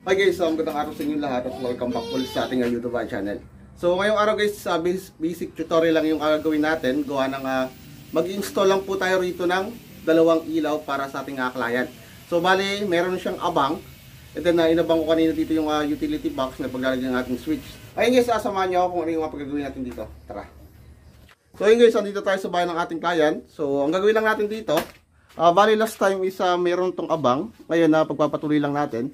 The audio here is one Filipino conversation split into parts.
Hi guys, magandang araw sa inyo lahat at welcome back ulit sa ating YouTube channel. So ngayong araw guys, basic tutorial lang yung gagawin natin. Gawa ng mag-install lang po tayo rito ng dalawang ilaw para sa ating client. So bali, meron siyang abang. And then inabang ko kanina dito yung utility box na paglalagyan ng ating switch. Ayun guys, sasamahan nyo ako kung ano yung paggagawin natin dito. Tara! So ayun guys, nandito tayo sa bahay ng ating client. So ang gagawin lang natin dito, bali last time is meron tong abang. Ngayon pagpapatuloy lang natin.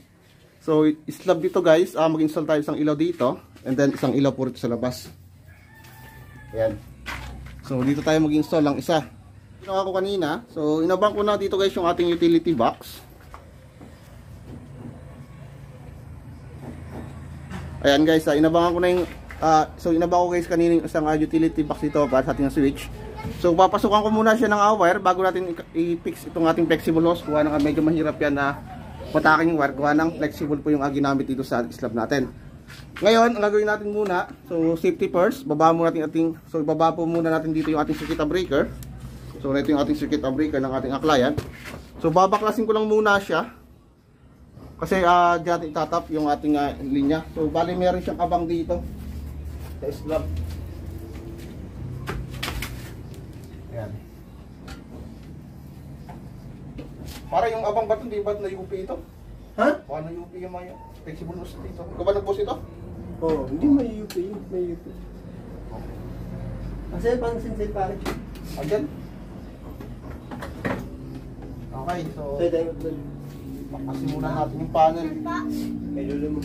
So, slab dito guys, mag-install tayo isang ilaw dito, and then isang ilaw po rito sa labas. Ayan. So, dito tayo mag-install lang isa. Ginawa ko kanina, so inabang ko na dito guys yung ating utility box. Ayan guys, inabangan ko na yung, inabang ko guys kanina yung isang utility box dito para sa ating switch. So, papasukan ko muna siya ng wire bago natin i-fix itong ating flexible hose. Kuha na medyo mahirap yan na patakin yung wire, gawa ng flexible po yung ginamit dito sa slab natin. Ngayon, ang gagawin natin muna, so safety first, baba muna natin ibaba po muna natin dito yung ating circuit breaker. So ito yung ating circuit breaker ng ating client. So babaklasin ko lang muna siya kasi diyan itatap yung ating linya. So bali meron siyang abang dito sa slab. Ayan. Para yung abang bato, hindi ba na UP ito? Ha? Paano UP yung mga flexible hose dito? Ikaw ba nag-post ito? Oo, hindi may UP. May UP. Kasi pang sinsay pare. Again? Okay, so pakasimulan natin yung panel. May lulo mo.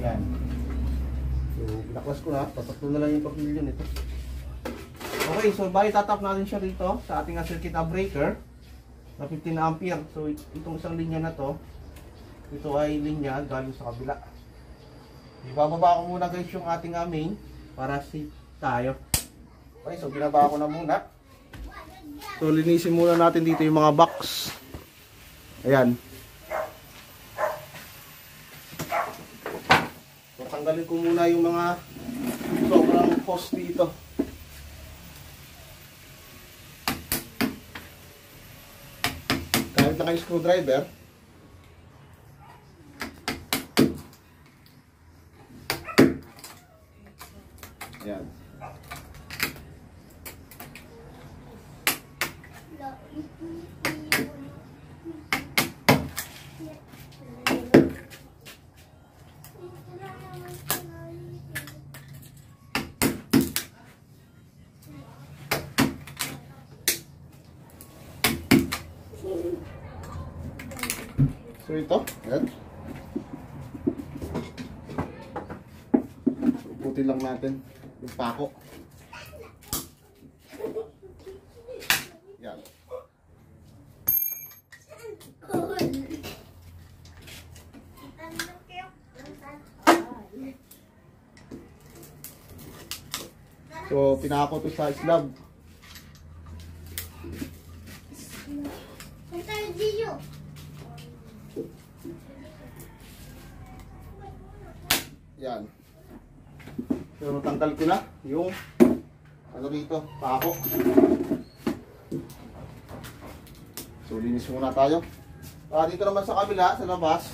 Ayan. So, pinaklas ko na. Tatatlo na lang yung tornilyo nito. Okay, so bali tatap natin siya dito sa ating circuit breaker na 15 ampere. So, itong isang linya na to, ito ay linya galing sa kabila. Ibababa ko muna guys yung ating main para safe tayo. Okay, so binaba ko na muna. So, linisin muna natin dito yung mga box. Ayan. So, tanggalin ko muna yung mga sobrang hose dito. Kahit na kayo screwdriver. Ayan. So ito, ayan. Puputin lang natin yung pako. Yan. So pinako to sa slab. Yan. So tanggal ko na yung ano dito, pako. So linis muna tayo. Dito naman sa kabila, sa labas.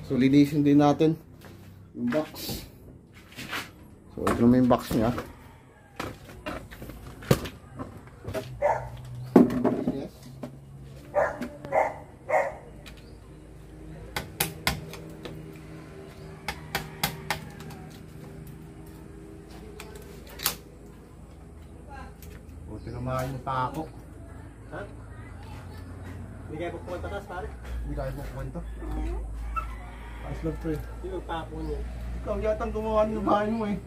So linisin din natin yung box. So ito naman yung box niya. Tinamahan yung pako. Ha? Hindi kayo pupunta taas pare? Hindi kaya pupunta. Ayos lang pre. Yung pako niya. Ikaw yatang gumawa ng bahay mo eh.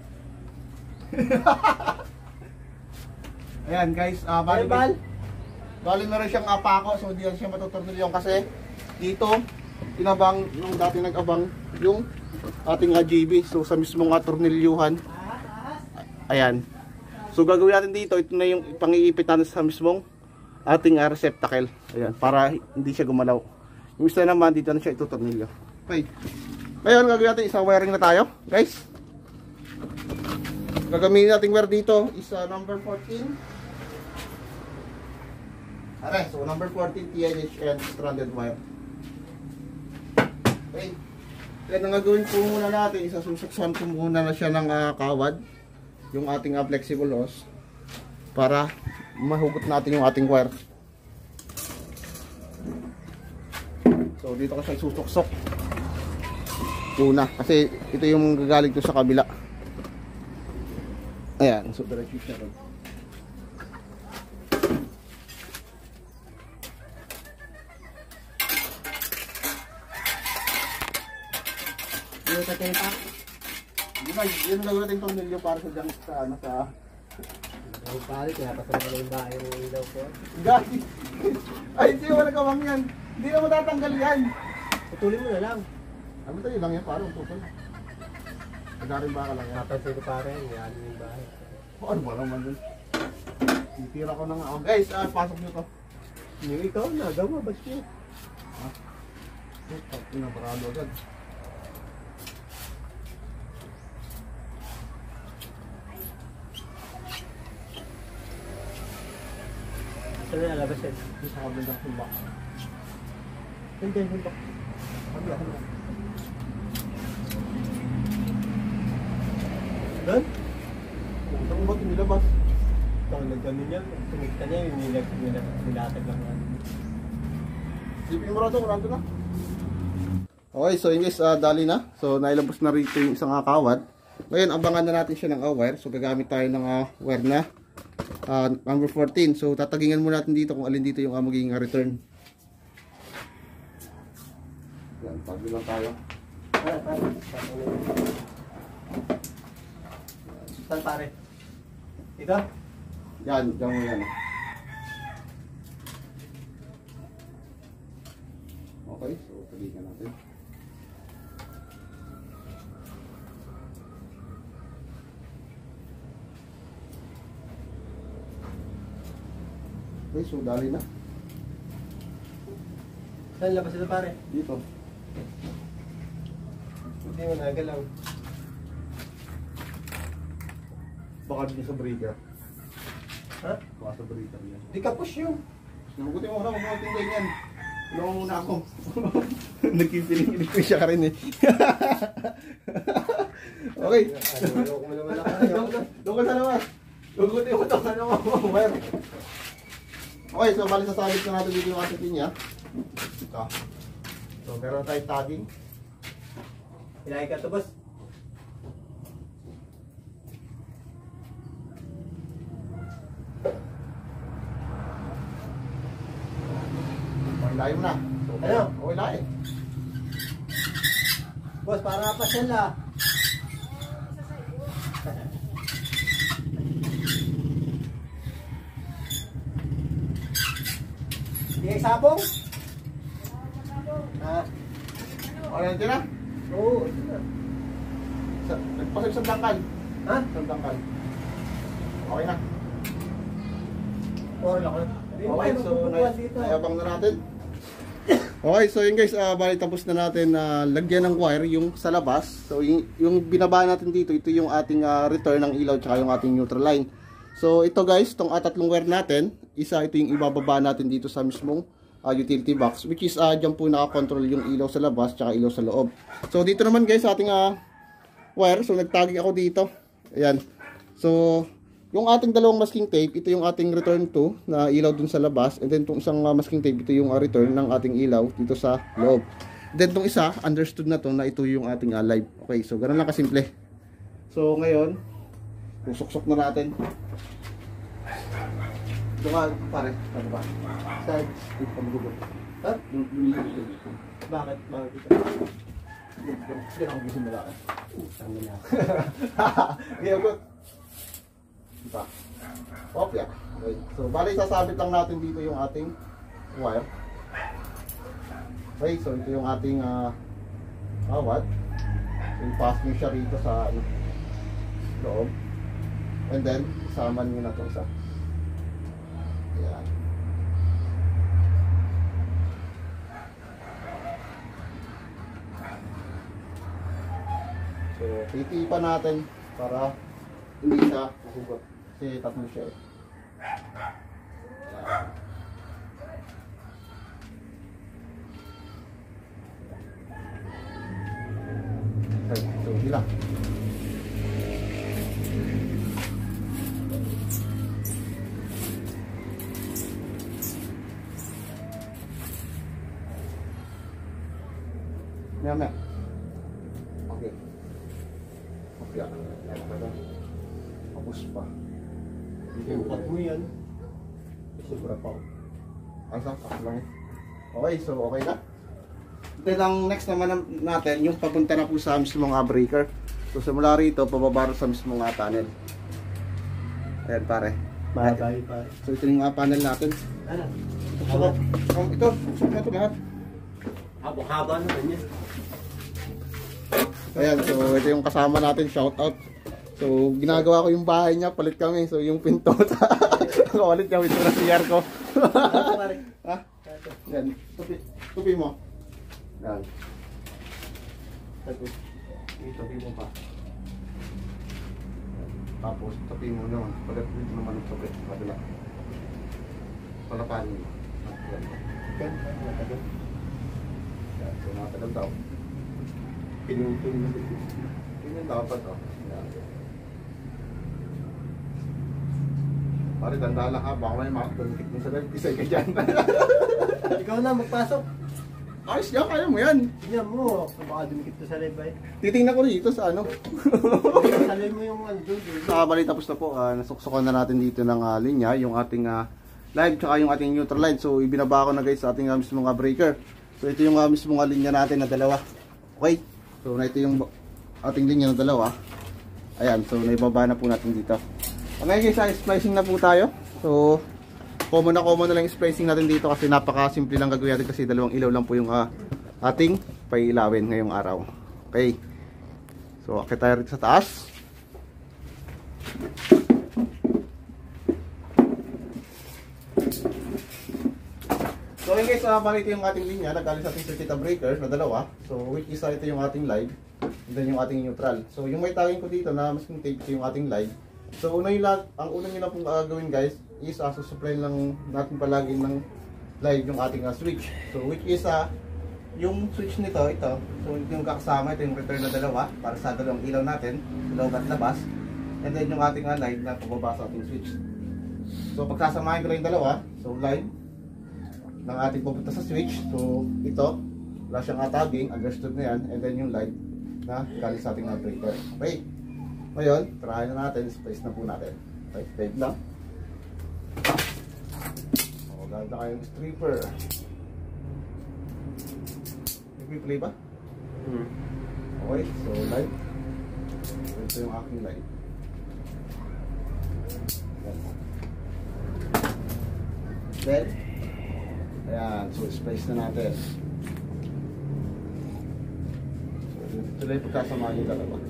Ayan guys, bali meron siyang pako, so hindi siya matutornilyon kasi dito tinabang nung dati nag-abang yung ating JB. So sa mismong tornilyuhan. Ayan. So gagawin natin dito, ito na yung pang-iipit natin sa mismong ating receptacle. Ayan, para hindi siya gumalaw. Yung isa naman, dito na siya itutornilyo. Okay. Ngayon, gagawin natin isang wiring na tayo, guys. Gagamitin natin wire dito is number 14. Are, so number 14, TNHN stranded wire. Okay. Then ang gagawin po muna natin, isasusuksan po muna na siya ng kawad, yung ating flexible hose, para mahugot natin yung ating wire. So dito ko siya isusuksok una, kasi ito yung gagaling to sa kabila. Ayan, so diretso siya ron. Yung sa tempa. Yun ang gagawin itong milyo para sa junk sa ano sa... Ay, pare, kaya pasama na yung bahay ng ilaw ko. Gagi! Ay, hindi mo nagawang yan! Hindi na matatanggal yan! Putulin mo na lang. Ano tayo lang yan, parang tutol. Nagarin ba ka lang yan? Napansin ko pare, yan yung bahay. O, ano ba naman dun? Titira ko na nga. Oh, guys, pasok nyo to. Yung ikaw na, gawa, ba't mo? Pinaparado agad. Saan na lalabas yan? Hindi sa kabila ng hulbak. Hindi, hindi. Kabila. Doon? Saan mo ba ito nilabas? Ito, nagkanin niya. Tumikta niya, yung nilatag lang. Sipin mo rito, kurado na. Okay, so yun guys, dali na. So nailabas na rito yung isang kawad. Ngayon, abangan na natin siya ng wire. So gagamit tayo ng wire na number 14. So tatagingan muna natin dito kung alin dito yung magiging return. Yan, tabi lang tayo. Saan pare? Ito? Yan, dyan mo yan. Okay, so tagigan natin. Okay, so dali na. Saan labas ito pare? Dito. Hindi mo nagalaw. Baka dito sa breaker. Ha? Baka sa breaker yan. Di ka push yung. Nakukutin mo na kung mga tingin yan. Tulungan muna ako. Nagkipiling ko siya ka rin eh. Okay. Ano ko naman ako. Doon ka sa labas. Gugutin mo ito. Ano mo? Wire. Okay, so bali sasabit na natin dito yung ating pinya. Ito. So meron tayong tagging. Ilahay ka ito boss. Okay, layo na. So, Ano? okay, layo. Boss, para pa sila. Di ay sabong? Ha? Okay, nanti na. Oo, ito na. Nagpasag sa dangkal. Ha? Sa dangkal. Okay na. Or lang. Okay, so nayabang na natin. Okay, so yun guys, bali tapos na natin lagyan ng wire yung sa labas. So yung binaba natin dito, ito yung ating return ng ilaw tsaka yung ating neutral line. So ito guys, itong tatlong wire natin, isa ito yung ibababa natin dito sa mismong utility box, which is dyan po nakakontrol yung ilaw sa labas tsaka ilaw sa loob. So dito naman guys sa ating wire, so nagtagi ako dito. Ayan. So yung ating dalawang masking tape, ito yung ating return to na ilaw dun sa labas, and then itong isang masking tape, ito yung return ng ating ilaw dito sa loob. Then itong isa, understood na to na ito yung ating live. Okay, so ganun lang kasimple. So ngayon, susuksok na natin. Ito nga, pare, ano ba? Saan? Ito pa magugot. Ha? Bakit? Bakit ito? Yan ang gising nila. Utang na lang. Giyagot. Diba? Okay. Okay. So, bali sasabit lang natin dito yung ating wire. Okay, so ito yung ating kawad. So, ipass nyo siya rito sa loob. And then, isama nyo na ito sa ayan. So, titipan natin para hindi siya hugot. Kasi tatlo siya eh. Maya. Okay. Okay. Tapos pa. Iupat mo yan. Sobra pa. Asa? Ako lang eh. Okay, so okay na. Then ang next naman natin, yung papunta na po sa mismong breaker. So simula rito, pababa sa mismong tunnel. Ayan pare. Mahagay pa. So ito yung panel natin. Ano? Ito, susok na ito lahat. Haba naman yan. Ayan, so ito yung kasama natin, shout out. So ginagawa ko yung bahay niya, palit kami. So yung pinto, kawalit kami ito na CR ko. Ha? Yan, tupi mo. Yan. Tupi mo pa. Tapos tupi mo naman. Palit dito naman ang tupi. Kabila. Palapanin mo. Yan. Yan, so nakatagal daw. Pinutol na dito. Yun yung dapat oh. Yan. Pare, tanda lang ha. Baka may makakalitik mo sa live. Isay ka dyan. Ikaw na, magpasok. Ayos yan, kaya mo yan. Tingnan mo, baka dumikit to sa live ay. Titingnan ko rito sa ano. Salay mo yung ano doon. Nakabali tapos na po. Nasuksukan na natin dito ng linya. Yung ating live tsaka yung ating neutral line. So ibinaba ko na guys sa ating mismong breaker. So ito yung mismong linya natin na dalawa. Okay. So na ito yung ating linya na dalawa. Ayan. So naibaba na po natin dito. Okay guys, splicing na po tayo. So common na lang yung splicing natin dito kasi napaka-simple lang gagawin natin kasi dalawang ilaw lang po yung ating pailawin ngayong araw. Okay. So akit tayo rito sa taas. So okay guys, bali ito yung ating linya na galing sa ating circuit breaker na dalawa. So which is ito yung ating live and then yung ating neutral. So yung may tagging ko dito na mas tape ito yung ating live. So ang unang nyo na pong gagawin guys is susupply lang natin palagi ng live yung ating switch. So which is yung switch nito, ito. So yung kakasama, ito yung return na dalawa para sa dalawang ilaw natin, loob at labas. And then yung ating live na pababa sa ating switch. So pagsasamahin ko lang yung dalawa, so live ng ating pupunta sa switch. So ito, wala siyang tagging, understood na yan. And then yung live na galing sa ating breaker. Okay. Ngayon, try na natin, space na po natin. Type lang. O, ganda kayong stripper. Nag-play ba? Okay, so live. Ito yung aking live. Then, ayan, so space na natin. So, ito lang yung pagkasama yung dalawa.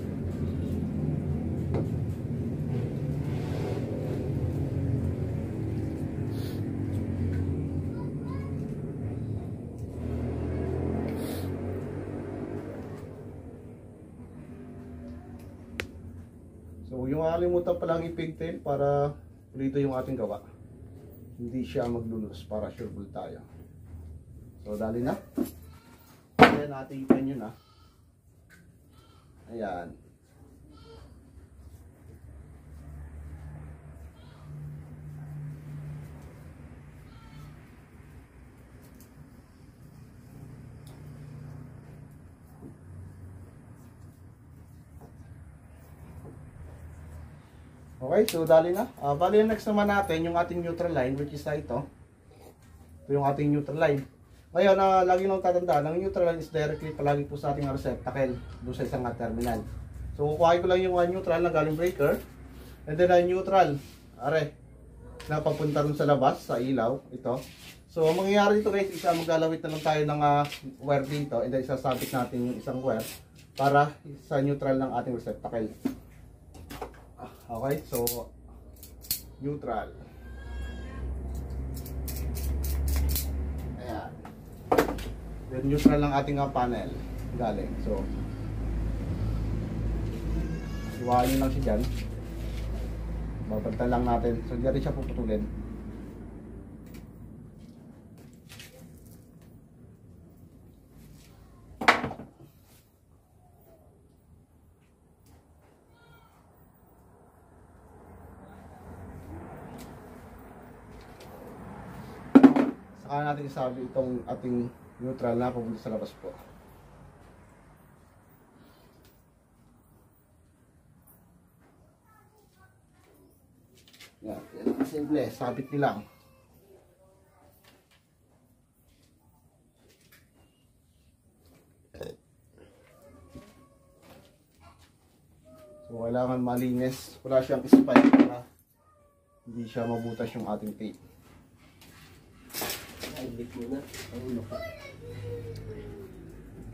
So yung nakalimutan palang i-pigtail para dito yung ating gawa. Hindi siya maglulus para sureball tayo. So dali na. Ayan natin ipan yun Ayan. Okay, so dali na. Bali yung next naman natin, yung ating neutral line, which is ito. Ito yung ating neutral line. Ngayon, lagi nang tatandaan, ang neutral line is directly palagi po sa ating receptacle doon sa isang terminal. So, kukuhain ko lang yung neutral na galing breaker. And then, neutral, na papunta rin sa labas, sa ilaw, ito. So, ang mangyayari dito guys, maglalawit na lang tayo ng wire dito. And then, isasabit natin yung isang wire para sa neutral ng ating receptacle. Okay, so neutral. Ayan. Then neutral lang ating panel galing. So iwain nyo lang siya dyan. Babalitan lang natin. So hindi natin siya puputulin. Saka natin isabi itong ating neutral na papunta sa labas po. Yan, yan ang simple, sabit nyo lang. So kailangan malinis, wala siyang spike para hindi siya mabutas yung ating tape. Ay, hindi ko na. Ang ulo ka.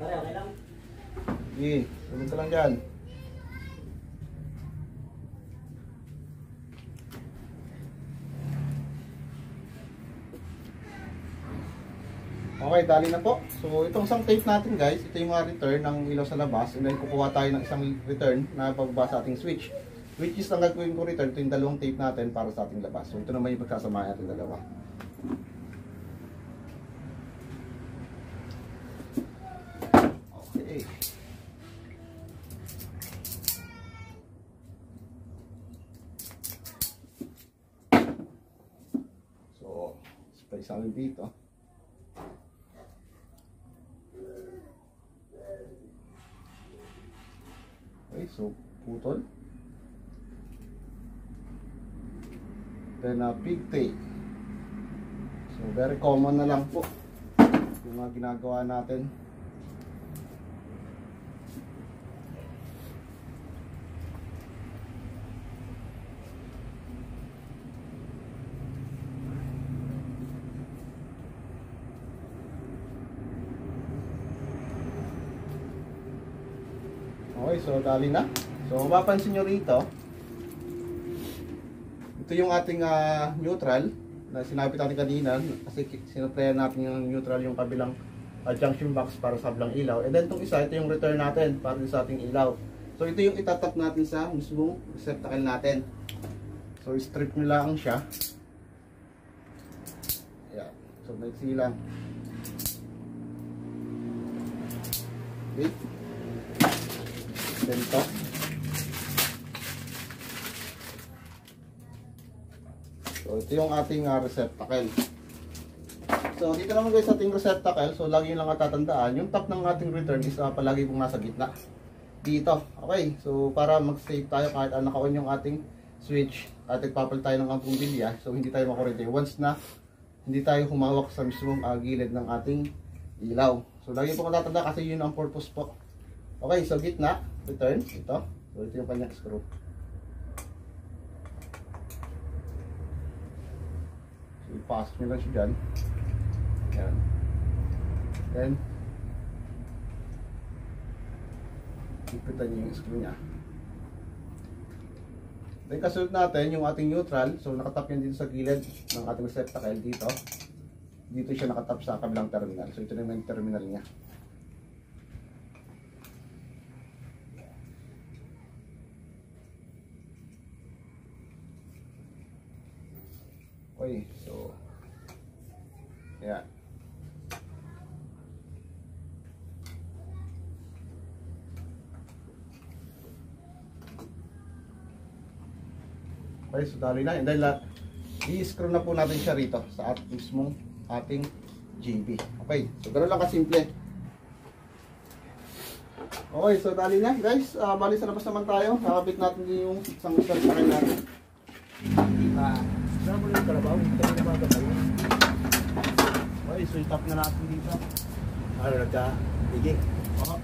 Pare, okay lang? Sige, sunod ka lang dyan. Okay, dali na po. So, itong isang tape natin guys, ito yung return ng ilaw sa labas. And then, kukuha tayo ng isang return na pagbaba sa ating switch. Which is, ang gagawin ko return, ito yung dalawang tape natin para sa ating labas. So, ito naman yung pagkasama natin dalawa. Okay. So, space namin dito. Okay, so putol. Then pigtail. So very common na lang po yung mga ginagawa natin. Okay, so dali na. So mapapansin nyo rito, ito yung ating neutral na sinabit natin kanina kasi sinuplayan natin yung neutral yung kabilang junction box para sa kabilang ilaw. And then itong isa, ito yung return natin para sa ating ilaw. So ito yung itatap natin sa mismong receptacle natin. So strip nyo lang siya. Ayan. So maiksi lang. Okay. Ganito. So ito yung ating receptacle. So dito naman guys sa ating receptacle, so lagi lang tatandaan, yung top ng ating return is palagi pong nasa gitna. Dito. Okay. So para mag-save tayo kahit naka-on yung ating switch at nagpapalit tayo ng bumbilya, so hindi tayo makurente once na hindi tayo humawak sa mismong gilid ng ating ilaw. So lagi po tatanda kasi yun ang purpose po. Okay, so gitna, return, ito. So ito yung kanyang screw. So ipasok nyo lang siya dyan. Yan. Then, ipitan nyo yung screw nya. Then kasunod natin yung ating neutral. So nakatap yan dito sa gilid ng ating receptacle dito. Dito siya nakatap sa kabilang terminal. So ito na yung terminal nya. Okay, so yeah. Okay, so dali na. And then i-screw na po natin siya rito sa mismong ating JB. Okay, so ganoon lang kasimple. Okay, so dali na guys. Bali sa labas naman tayo. Nakabit natin yung isang receptacle natin. Saan mo yung kalabaw? Kaya na ba ito kayo? Okay, so itap na natin dito. Ano nagka-higing? Oo.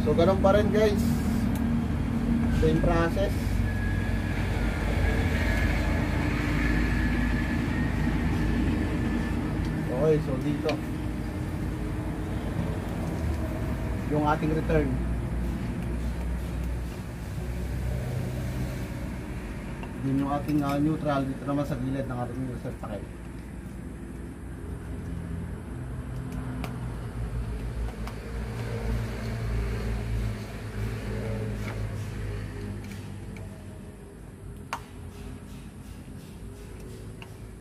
So ganun pa rin guys. Same process. Okay, so dito yung ating return. Din yung ating neutral dito naman sa gilid ng ating receptacle.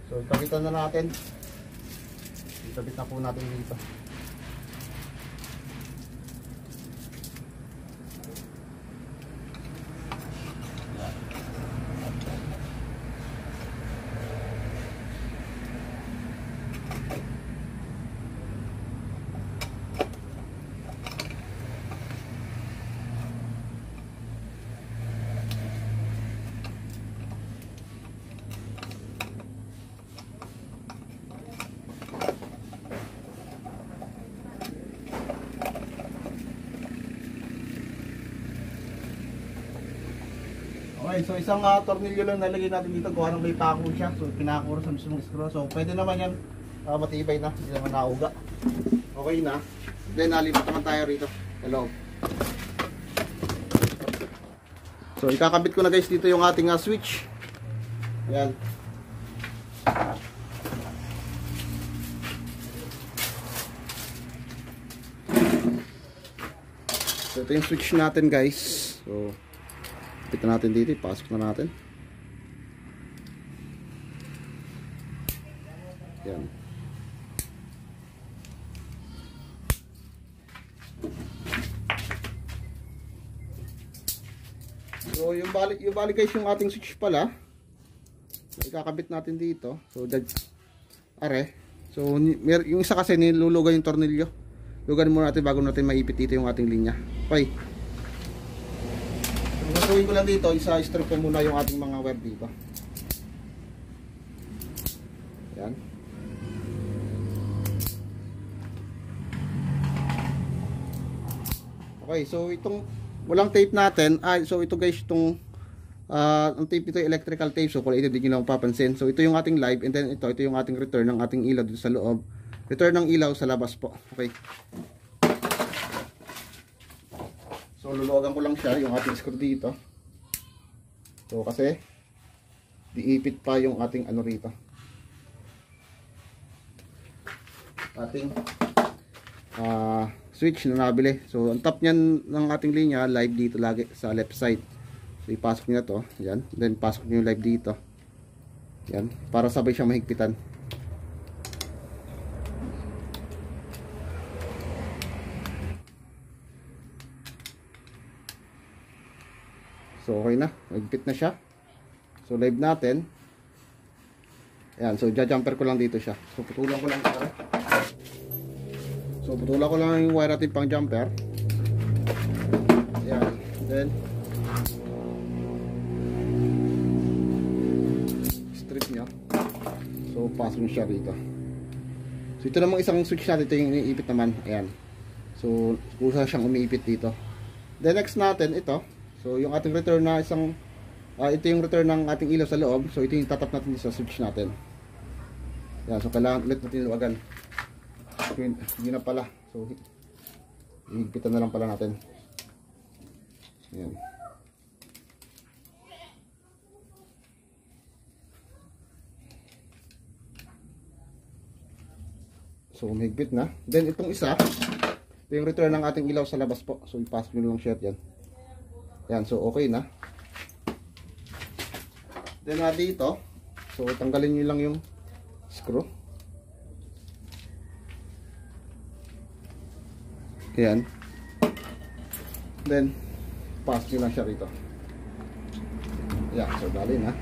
So ikapitan na natin. Ikabit na po natin dito. Okay, so isang tornilyo lang nalagay natin dito, gawa ng may pako siya. So pinakuro sa mismong screw. So pwede naman yan, matibay na, hindi naman nauga. Okay na. Then nalipat naman tayo rito. Hello. So ikakabit ko na guys dito yung ating switch. Yan. So ito yung switch natin guys. So pitan natin dito, pasok na natin. Yan. So yung bali guys yung ating switch pala. Ikakabit natin dito. So are. So yung isa kasi nilulugaw yung tornilyo. Lugan muna natin bago natin maipit dito yung ating linya. Okay. So gagawin ko lang dito, isa-strip ko muna yung ating mga wire dito. Yan. Okay, so itong walang tape natin, so ito guys itong ang tape ito electrical tape, so kung ito hindi nyo lang papansin. So ito yung ating live, and then ito yung ating return ng ating ilaw dito sa loob, return ng ilaw sa labas po. Okay, so luluwagan ko lang siya yung ating screw dito. So kasi diipit pa yung ating ano rito, ating switch na nabili. So ang top niyan ng ating linya live dito lagi sa left side. So ipasok niyo na to, yan. Then pasok niyo yung live dito. Yan, para sabay siyang mahigpitan. So okay na, mahigpit na siya. So live natin. Ayan, so ja-jumper ko lang dito siya. So putulan ko lang ito. So putulan ko lang yung wire natin pang jumper. Ayan, then strip niya. So pasok niya siya dito. So ito namang isang switch natin, ito yung iniipit naman. Ayan. So kusa siyang umiipit dito. Then next natin ito. So yung ating return na isang ito yung return ng ating ilaw sa loob. So ito yung tatap natin sa switch natin. Yan, so kailangan ulit natin luwagan. Hindi na pala. So higpitan na lang pala natin. Yan. So mahigpit na. Then itong isa, ito yung return ng ating ilaw sa labas po. So ipasok nyo lang siya yan. Yan, so okay na. Then dito, so tanggalin nyo lang yung screw. Yan. Then pasok nyo lang siya rito. Yan, so dali na.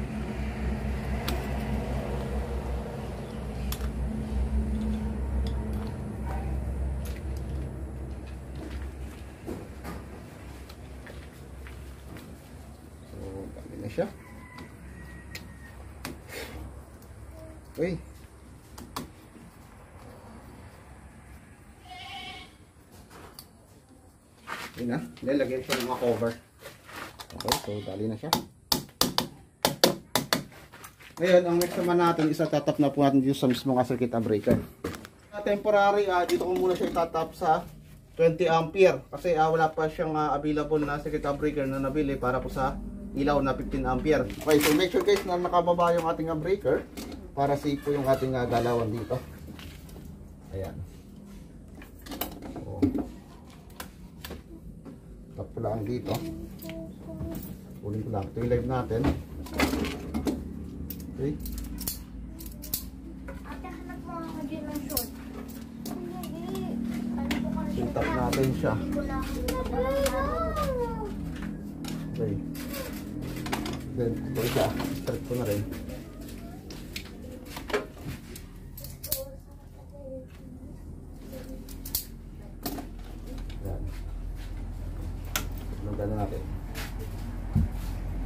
Siya. Okay. Yun na. Nilagyan siya ng mga cover. Okay, so dali na siya. Ngayon, ang next naman natin, isa tatap na po natin dito sa mismong circuit breaker. Temporary, dito ko muna siya itatap sa 20 ampere. Kasi wala pa siyang available na circuit breaker na nabili para po sa ilaw na 15 ampere. Okay, so make sure guys na nakababa yung ating breaker para safe po yung ating galawan dito. Ayan. So, tap ko lang dito. Ulit ko lang. Ito yung live natin. Okay. So, tap natin siya. Okay. Then, ito siya. Start ko na rin. Yan. Lagyan na natin.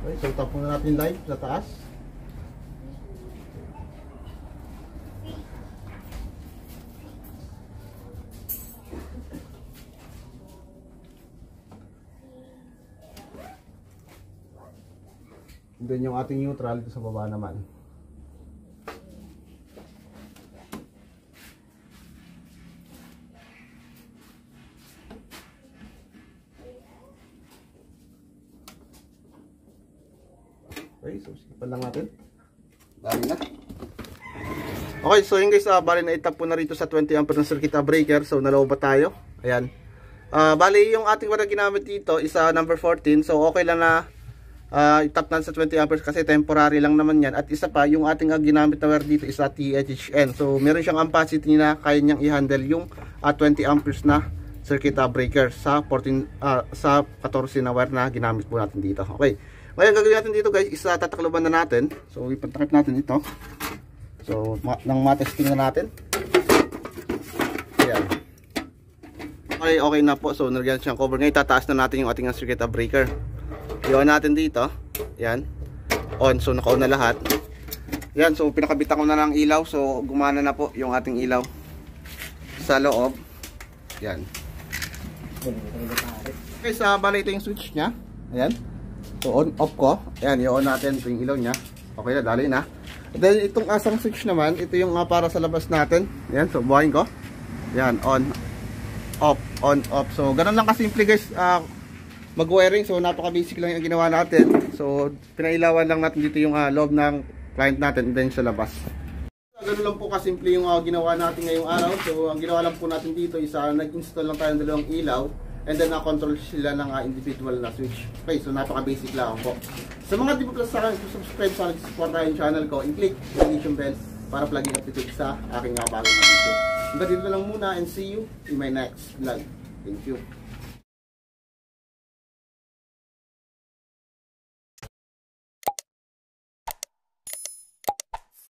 Okay, so tap muna natin live sa taas. Then yung ating neutral dito sa baba naman. Okay, so sipan lang natin. Dami na. Okay, so yun guys, bali na itap po na rito sa 20 ampere ng circuit breaker. So naloba tayo. Ayan. Bali yung ating wire na ginamit dito is number 14. So okay lang na itap na sa 20 amperes kasi temporary lang naman yan. At isa pa, yung ating ginamit na wire dito is THN. So meron siyang ampacity na kaya niyang i-handle yung 20 amperes na circuit breaker sa 14 sa 14 na wire na ginamit po natin dito. Okay. Ngayon gagawin natin dito guys, isa tatakloban na natin. So ipatakip natin ito. So nang matesting na natin. Ayan. Okay, okay na po. So nilagyan siyang cover. Ngayon tataas na natin yung ating circuit breaker. I-on natin dito. Ayan. On. So naka-on na lahat. Ayan. So pinakabitan ko na ng ilaw. So gumana na po yung ating ilaw sa loob. Ayan. Okay, sa bali ito yung switch nya. Ayan. So on off ko. Ayan, i-on natin ito yung ilaw nya. Okay na, dali na. And then itong asang switch naman, ito yung para sa labas natin. Ayan, so buhayin ko. Ayan, on, off, on, off. So ganun lang kasimple guys, mag-wiring. So napaka-basic lang yung ginawa natin. So pinailawan lang natin dito yung loob ng client natin and then sa labas. Ganun lang po kasimple yung ginawa natin ngayong araw. So ang ginawa lang po natin dito is nag-install lang tayo ng dalawang ilaw. And then control sila ng individual na switch. Okay, so napaka-basic lang po. Sa mga di pa sa akin, subscribe sa nag-support tayo yung channel ko, i-click yung notification bell para palaging updated sa aking bagong video. Hanggang dito lang muna and see you in my next vlog. Thank you.